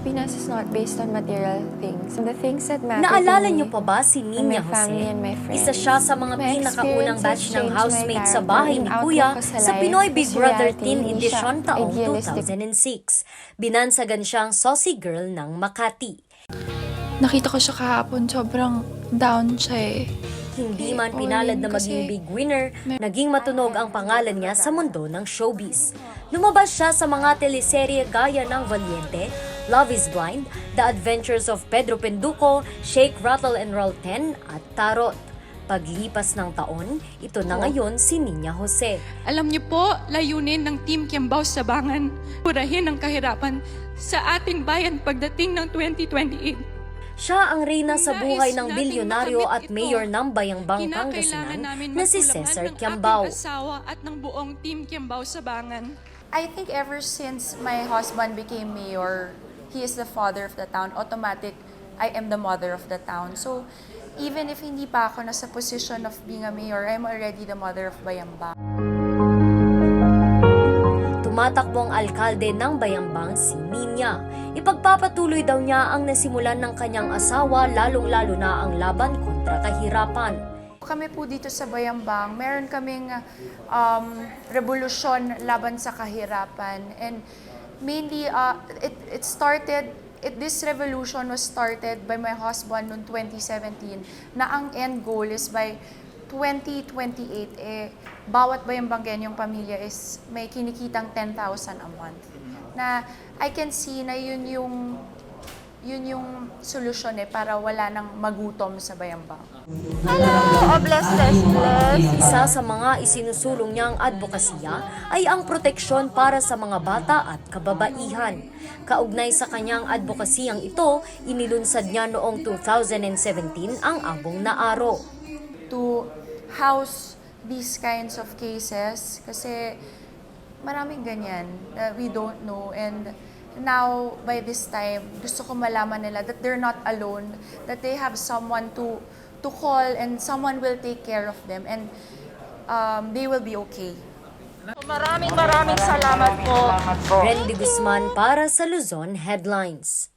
happiness is not based on material things. The things that matter Naalala to me niyo pa ba si are Ninya my family Jose? and my friends. Isa siya sa mga My pinakaunang batch experiences ng changed housemate my sa bahay ni character and Kuya outlook ko sa sa life. Pinoy Big Kasi Brother reality, Teen hindi siya Edition taong idealistic. 2006. Binansagan siyang saucy girl ng Makati. Nakita ko siya kahapon, sobrang down siya eh. Hindi man Oo, pinalad yun na kasi maging big winner, naging matunog ang pangalan niya sa mundo ng showbiz. Lumabas siya sa mga teleserye gaya ng Valiente, Love is Blind, The Adventures of Pedro Penduko, Shake, Rattle and Roll 10 at Tarot. Paglipas ng taon, ito na ngayon si Ninya Jose. Alam niyo po, layunin ng Team Kiambao Sabangan, purahin ang kahirapan sa ating bayan pagdating ng 2028. Siya ang reyna sa buhay ng Nais nating bilyonaryo makamit at ito. mayor ng Bayambang Kinakailangan Pangasinan namin na si magtulungan Cesar ng Kiambao. aking asawa at ng buong Team Kiambao Sabangan. I think ever since my husband became mayor, he is the father of the town. Automatic, I am the mother of the town. So, even if hindi pa ako nasa position of being a mayor, I'm already the mother of Bayambang. Tumatakbong alkalde ng Bayambang si Ninya. Ipagpapatuloy daw niya ang nasimulan ng kanyang asawa, lalong-lalo na ang laban kontra kahirapan. Kami po dito sa Bayambang, meron kaming revolusyon laban sa kahirapan. And mainly, this revolution was started by my husband noong 2017 na ang end goal is by 2028, bawat Bayambanggenyong pamilya is may kinikitang 10,000 a month. Na I can see na yun yung solusyon para wala nang magutom sa Bayambang. Isa sa mga isinusulong niyang advokasya ay ang proteksyon para sa mga bata at kababaihan. Kaugnay sa kanyang advokasiyang ito, inilunsad niya noong 2017 ang Abong na Araw. To house these kinds of cases kasi maraming ganyan that we don't know, and now by this time gusto ko malaman nila that they're not alone, that they have someone to call and someone will take care of them, and they will be okay. Maraming salamat po. Rendy Guzman para sa Luzon Headlines.